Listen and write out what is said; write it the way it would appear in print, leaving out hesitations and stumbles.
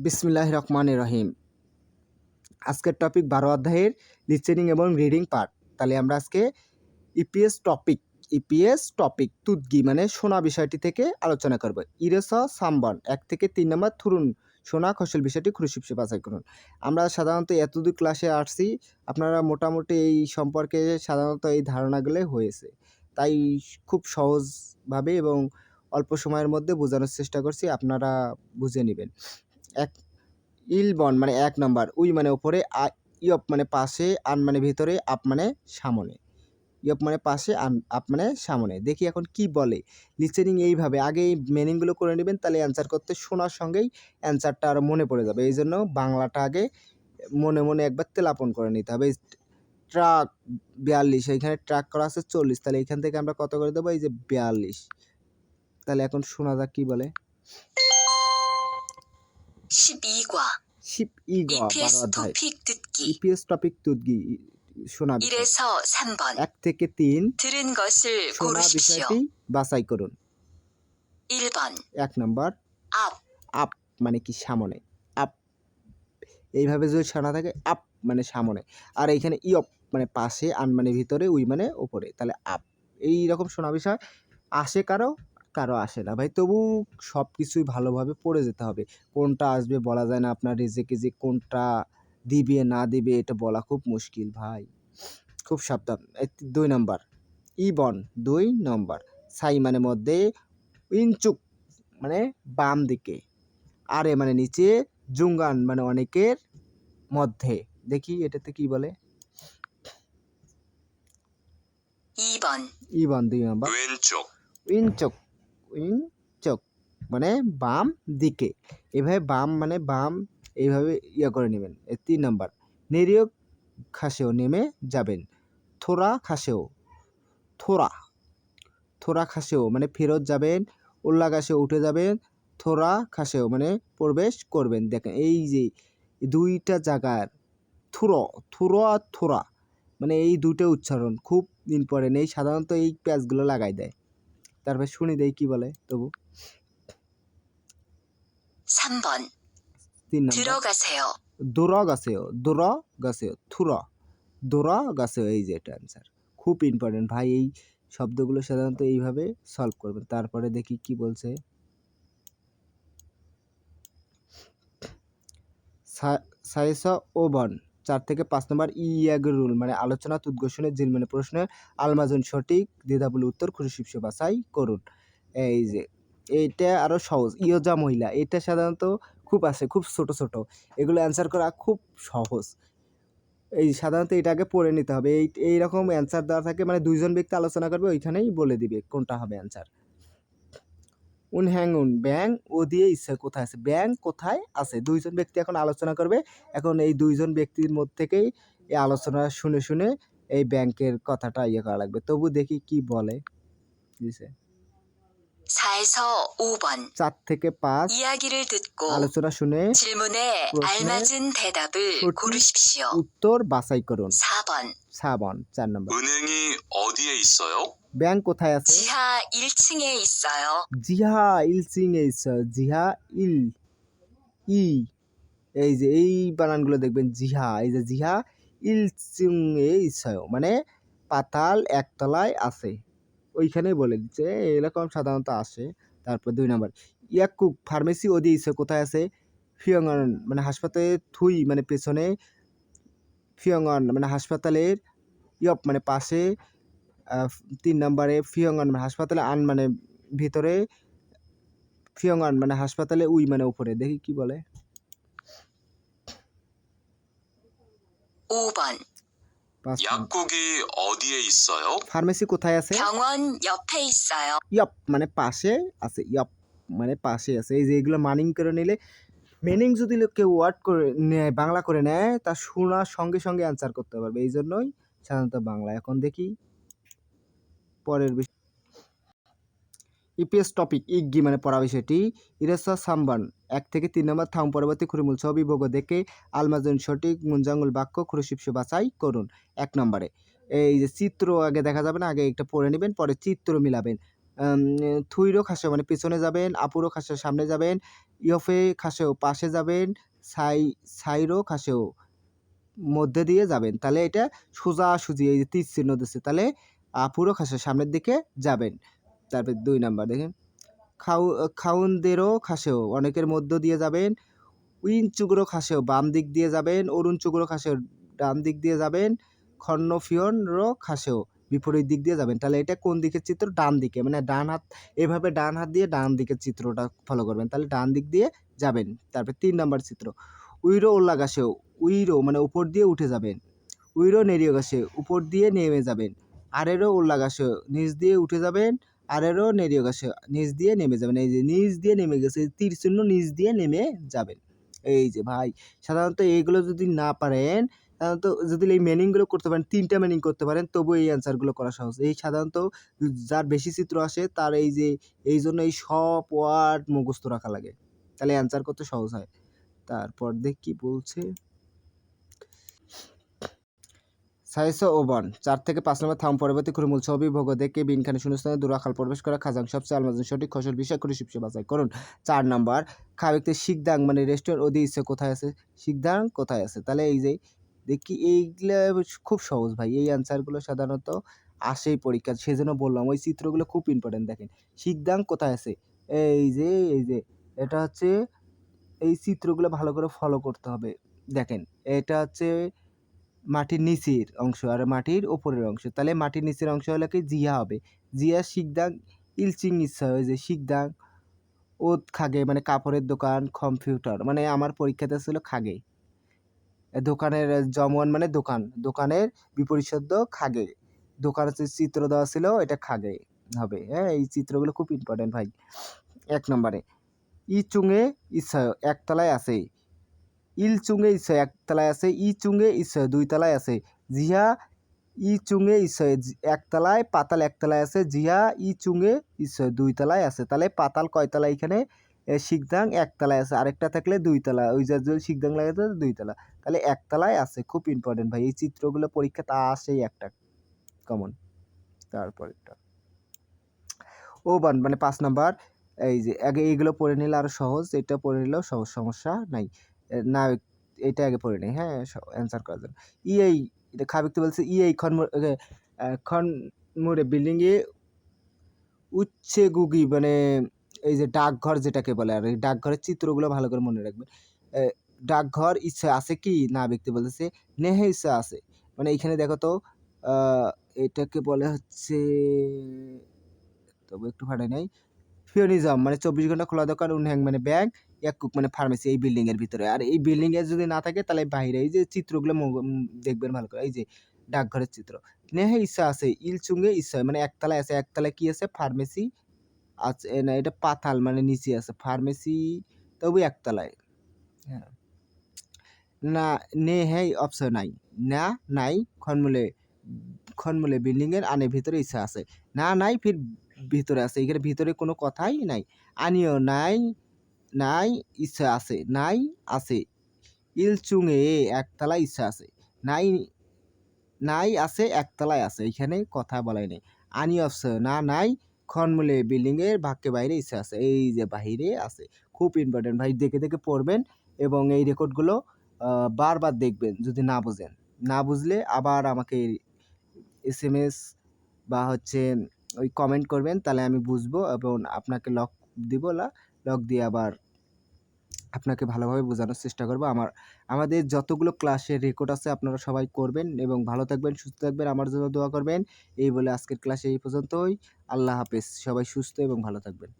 বিসমিল্লাহির রহমানির রহিম। আজকের টপিক ১২ অধ্যায়ের লিসেনিং এবং রিডিং পার্ট। তাহলে আমরা আজকে ইপিএস টপিক তুদগি মানে শোনা বিষয়টি থেকে আলোচনা করব। ইরেস সাম্বন ১ থেকে ৩ নম্বর থুরুন শোনা কৌশল বিষয়টি খুরশিপসে বাছাই করুন। আমরা সাধারণত এতদূর ক্লাসে আসছি, আপনারা মোটামুটি এই সম্পর্কে সাধারণত এই ধারণাগুলো হয়েছে, তাই খুব সহজভাবে এবং অল্প সময়ের মধ্যে বোঝানোর চেষ্টা করছি, আপনারা বুঝে নেবেন। ইলবন মানে ১ নম্বর, উই মানে উপরে, ইয়প মানে পাশে, আন মানে ভিতরে, আপ মানে সামনে। ইয়প মানে পাশে, আপ মানে সামনে। দেখি এখন কি বলে। লিসেনিং এইভাবে আগে এই মিনিংগুলো করে নেবেন, তাহলে অ্যান্সার করতে শোনার সঙ্গেই অ্যান্সারটা আরও মনে পড়ে যাবে। এই জন্য বাংলাটা আগে মনে মনে একবার তেলাপন করে নিতে হবে। ট্রাক ৪২, এইখানে ট্রাক করা আছে ৪০, তাহলে এইখান থেকে আমরা কত করে দেবো? এই যে ৪২। তাহলে এখন শোনা যাক কি বলে। 12과 12과 ১২ EPS অধ্যায় 토픽 듣기 ইপিএস টপিক তুদগি শোনা বিষয় 1에서 3번 ১ থেকে ৩ 들은 것을 শোনা 고르십시오. বিষয়টি বাছাই করুন। 1번 ১ নম্বর, 앞, আপ মানে কি? সামনে। আপ এইভাবে যদি শোনা থাকে, আপ মানে সামনে। আর এইখানে ইয়প মানে পাশে, আন মানে ভিতরে, উই মানে উপরে, তাহলে আপ। এই রকম শোনা বিষয় আসে কারো কারো আসে না ভাই, তবু সব কিছুই ভালোভাবে পড়ে যেতে হবে। কোনটা আসবে বলা যায় না, আপনার রেজেকে যে কোনটা দিবে না দিবে এটা বলা খুব মুশকিল ভাই, খুব সাবধান। ২ নম্বর, ইবন ২ নম্বর, সাই মানে মধ্যে, ইনচুক মানে বাম দিকে, আরে মানে নিচে, জুঙ্গান মানে অনেকের মধ্যে। দেখি এটাতে কি বলে। 2번 ইবন ২ নম্বর, 왼쪽 ইনচক ইনচক মানে বাম দিকে। এভাবে বাম মানে বাম, এইভাবে করে নেবেন। ৩ নম্বর, নিরিয় খাসেও নেমে যাবেন। থোড়া খাসেও, থোড়া থোড়া খাসেও মানে ফেরত যাবেন। উল্লা গাছে উঠে যাবেন। থোড়া খাসেও মানে প্রবেশ করবেন। দেখেন এই যে দুইটা জায়গার থুরো থুরো আর থোড়া মানে এই দুটো উচ্চারণ খুব ইম্পর্টেন্ট, এই সাধারণত এই প্যাচগুলো লাগাই দেয়। তারপর শুনি দেই কি বলে তবু। 3번 ৩ নম্বর, 들어가세요. দোরগাছেও, দোরগাছেও, দোরগাছেও, এই যে এটা অ্যান্সার। খুব ইম্পর্টেন্ট ভাই, এই শব্দগুলো সাধারণত এইভাবে সলভ করবেন। তারপরে দেখি কি বলছে। সাইস ওবন ৪ থেকে ৫ নম্বর, ইয়াগ রুল মানে আলোচনা উদ্ঘোষণের জিল মানে প্রশ্নের আলমাজন সঠিক দ্বিধাবলী উত্তর খুশি বাছাই করুন। এই যে এইটা আরও সহজ, ইয়োজা মহিলা, এটা সাধারণত খুব আসে, খুব ছোট ছোট, এগুলো অ্যান্সার করা খুব সহজ। এই সাধারণত এটা আগে পড়ে নিতে হবে। এইরকম অ্যান্সার দেওয়া থাকে, মানে দুইজন ব্যক্তি আলোচনা করবে, ওইখানেই বলে দিবে কোনটা হবে অ্যান্সার। উনহ্যাঙ্গুন ব্যাং ও দিয়ে ইচ্ছা কোথায় আছে, ব্যাং কোথায় আছে, দুইজন ব্যক্তি এখন আলোচনা করবে। এখন এই দুইজন ব্যক্তির মধ্যে থেকেই এই আলোচনা শুনে শুনে এই ব্যাংকের কথাটা করা লাগবে। তবু দেখি কি বলে দিছে। 4에서 5번 ৪ থেকে ৫ 이야기를 듣고 আলোচনা শুনে 질문에 প্রশ্নের 알맞은 대답을 সঠিক 고르십시오. উত্তর বাছাই করুন। 4번 ৪ নম্বর, 은행이 어디에 있어요? ব্যাংক কোথায় আছে? 지하 1층에 있어요. জিহা ইলসিং জিহা ইল ই, এই যে এই বানানগুলো দেখবেন। জিহা, এই যে জিহা ইলসিং মানে পাতাল একতলায় আছে, ওইখানেই বলে দিচ্ছে, এরকম সাধারণত আসে। তারপর ২ নম্বর, ইয়াকুব ফার্মেসি ওদি ইসে কোথায় আছে? ফিয়ংন মানে হাসপাতালের, থুই মানে পেছনে, ফিয়ংন মানে হাসপাতালের, ইয়প মানে পাশে, ৩ নম্বরে ফিয়ংন মানে হাসপাতালে, আন মানে ভিতরে, ফিয়ংন মানে হাসপাতালে, উই মানে উপরে। দেখি কি বলে। 5번 약국이 어디에 있어요? ফার্মেসি কোথায় আছে? 병원 옆에 있어요. ইয়প মানে পাশে আছে, ইয়প মানে পাশে আছে। এই যে এগুলো মানিং করে নিলে, মিনিং যদি কেউ ওয়ার্ড করে নেয়, বাংলা করে নেয়, তা শোনার সঙ্গে সঙ্গে অ্যান্সার করতে পারবে। এই জন্যই সাধারণত বাংলা। এখন দেখি পরের বিষয়, ইপিএস টপিক ইগি মানে পড়া বিষয়টি ইরেসা সাম্বান ১ থেকে ৩ নম্বর, থাম পরবর্তী খুরিমুল ছবি বগ দেখে আলমাজন সঠিক মুঞ্জাঙ্গুল বাক্য খুরশিপসে বাছাই করুন। ১ নম্বরে এই যে চিত্র আগে দেখা যাবে না, আগে একটা পড়ে নেবেন, পরে চিত্র মিলাবেন। থুইরো খাসে মানে পিছনে যাবেন, আপুরো খাসে সামনে যাবেন, ইয়ফে খাসেও পাশে যাবেন, সাইরো খাসেও মধ্যে দিয়ে যাবেন। তাহলে এটা সোজাসুজি এই যে তীর চিহ্ন দিচ্ছে, তাহলে পুরো খাসের সামনের দিকে যাবেন। তারপর 2 নাম্বার দেখেন, খাউনদেরও খাসেও অনেকের মধ্য দিয়ে যাবেন। উইনচুগুরো খাসেও বাম দিক দিয়ে যাবেন, অরুণচুগুরো খাসেও ডান দিক দিয়ে যাবেন, খন্নফিয়নরো খাসেও বিপরীত দিক দিয়ে যাবেন। তাহলে এটা কোন দিকের চিত্র? ডান দিকে, মানে ডান হাত এভাবে ডান হাত দিয়ে ডান দিকের চিত্রটা ফলো করবেন, তাহলে ডান দিক দিয়ে যাবেন। তারপর 3 নাম্বার চিত্র, উইরো ওল্লাগাসেও, উইরো মানে উপর দিয়ে উঠে যাবেন, উইরো নেরিওগাসে উপর দিয়ে নেমে যাবেন, আরেরও ওল্লাগাসেও নিচ দিয়ে উঠে যাবেন, আরেরও নেরিওগাসে নিচ দিয়ে নেমে যাবেন। এই যে নিচ দিয়ে নেমে গেছে, তীর চিহ্ন নিচ দিয়ে নেমে যাবেন। এই যে ভাই, সাধারণত এইগুলো যদি না পারেন, সাধারণত যদি এই মিনিংগুলো করতে পারেন, 3টা মিনিং করতে পারেন, তবু এই অ্যান্সারগুলো করা সহজ। এই সাধারণত যার বেশি চিত্র আসে তার এই যে এই জন্য এই সব ওয়ার্ড মুখস্থ রাখা লাগে, তাহলে অ্যান্সার করতে সহজ হয়। তারপর দেখ কি বলছে, সাইসো ওবান 4 থেকে 5 নম্বর থাম পরবর্তী খুরমুল ছবি ভোগ দেখে বিনখানে শূন্যস্থানে দুরাখাল প্রবেশ করা খাজাং সবচেয়ে আলমাজন সঠিক ফসল বিষয় করে শিবসে বাছাই করুন। 4 নাম্বার খাবিতে শিকদাং মানে রেস্টুরেন্ট ওদি ইচ্ছে কোথায় আছে, শিকদাং কোথায় আছে, তাহলে এই যে দেখি এইগুলো খুব সহজ ভাই, এই অ্যান্সারগুলো সাধারণত আসেই পরীক্ষা, সেজন্য বললাম ওই চিত্রগুলো খুব ইম্পর্টেন্ট। দেখেন শিকদাং কোথায় আছে, এই যে এটা হচ্ছে, এই চিত্রগুলো ভালো করে ফলো করতে হবে। দেখেন এটা হচ্ছে মাটির নিচের অংশ আর মাটির উপরের অংশ, তাহলে মাটির নিচের অংশ হলে কি জিয়া হবে, জিয়া শিকদাং ইলচিং ইচ্ছা হয় যে শিকদাং ওত খাগে মানে কাপড়ের দোকান, কম্পিউটার মানে আমার পরীক্ষাতে ছিল খাগে, দোকানের জমন মানে দোকান, দোকানের বিপরীত শব্দ খাগে, দোকানের যে চিত্র দেওয়া ছিল এটা খাগে হবে। হ্যাঁ, এই চিত্রগুলো খুব ইম্পর্টেন্ট ভাই। 1 নম্বরে ইচুঙে ইচ্ছা একতলায় আছে, ইলচুঙে ইচ্ছয় একতলায় আছে, ইচুঙে ইচ্ছয় 2 তলায় আছে, জিহা ইচুঙে ইচ্ছয় একতলায়, পাতাল একতলায় আছে, জিহা ইচুঙে ইচ্ছয় 2 তলায় আছে। তাহলে পাতাল কয়তলা এখানে, শিকদাং একতলায় আছে, আরেকটা থাকলে 2 তলা, ওই যে শিকদাং লাগাতে 2 তলা, তাহলে একতলায় আছে। খুব ইম্পর্টেন্ট ভাই, এই চিত্রগুলো পরীক্ষাতে আসেই একটা কমন। তারপরেরটা ওবান মানে 5 নাম্বার, এই যে আগে এইগুলো পড়ে নিলে আরো সহজ, এটা পড়ে নিলেও সহজ, সমস্যা নাই। না এটা আগে পড়ে নেই, হ্যাঁ অ্যান্সার করার জন্য। ইএই এটা খাবিকতে বলছে ইএই খনমুরে বিল্ডিং এ উচ্ছে গুগি মানে এই যে ডাকঘর যেটাকে বলে, আর এই ডাকঘরের চিত্রগুলো ভালো করে মনে রাখবেন। ডাকঘর ইচ্ছা আছে কি না, ব্যক্তি বলতেছে নেহে ইচ্ছা আছে, মানে এইখানে দেখো তো এটাকে বলে হচ্ছে, তবে একটু ফাটাই নাই, ফিওনিজম মানে 24 ঘন্টা খোলা দোকান, উনহ্যাং মানে ব্যাংক, ইয়াকুক মানে ফার্মেসি এই বিল্ডিং এর ভিতরে। আর এই বিল্ডিং এ যদি না থাকে তাহলে বাইরে এই যে চিত্রগুলো দেখবেন ভালো করে, এই যে ডাকঘরের চিত্র। নেহে ইচ্ছা আছে, ইলচুঙ্গে ইচ্ছা মানে একতলায় আছে, একতলায় কি আছে ফার্মেসি আছে, না এটা পাতাল মানে নিচে আছে ফার্মেসি, তবে একতলায়। হ্যাঁ, না নে হ্যাঁ অপশন নাই, না নাই খনমূলে বিল্ডিং এর আনে ভিতরে ইচ্ছা আছে, না নাই ফির ভিতরে আছে, এখানে ভিতরে কোনো কথাই নাই। আনিও নাই, নাই ইচ্ছা আছে, নাই আছে, ইলচুঙে একতলায় ইচ্ছা আছে, নাই নাই আছে একতলায় আছে, এখানে কথা বলাই নেই। আনি অপশন না নাই খনমূলে বিল্ডিং এর ভাগকে বাইরে ইচ্ছা আছে, এই যে বাহিরে আছে। খুব ইম্পর্টেন্ট ভাই, দেখে দেখে পড়বেন এবং এই রেকর্ডগুলো বারবার দেখবেন। যদি না বুঝেন, না বুঝলে আবার আমাকে এসএমএস বা হচ্ছে ওই কমেন্ট করবেন, তাহলে আমি বুঝবো এবং আপনাকে লক দিব, লক দিয়ে আবার আপনাকে ভালোভাবে বোঝানোর চেষ্টা করব। আমাদের যতগুলো ক্লাসের রেকর্ড আছে আপনারা সবাই করবেন এবং ভালো থাকবেন, সুস্থ থাকবেন, আমার জন্য দোয়া করবেন। এই বলে আজকের ক্লাসে এই পর্যন্তই। আল্লাহ হাফেজ, সবাই সুস্থ এবং ভালো থাকবেন।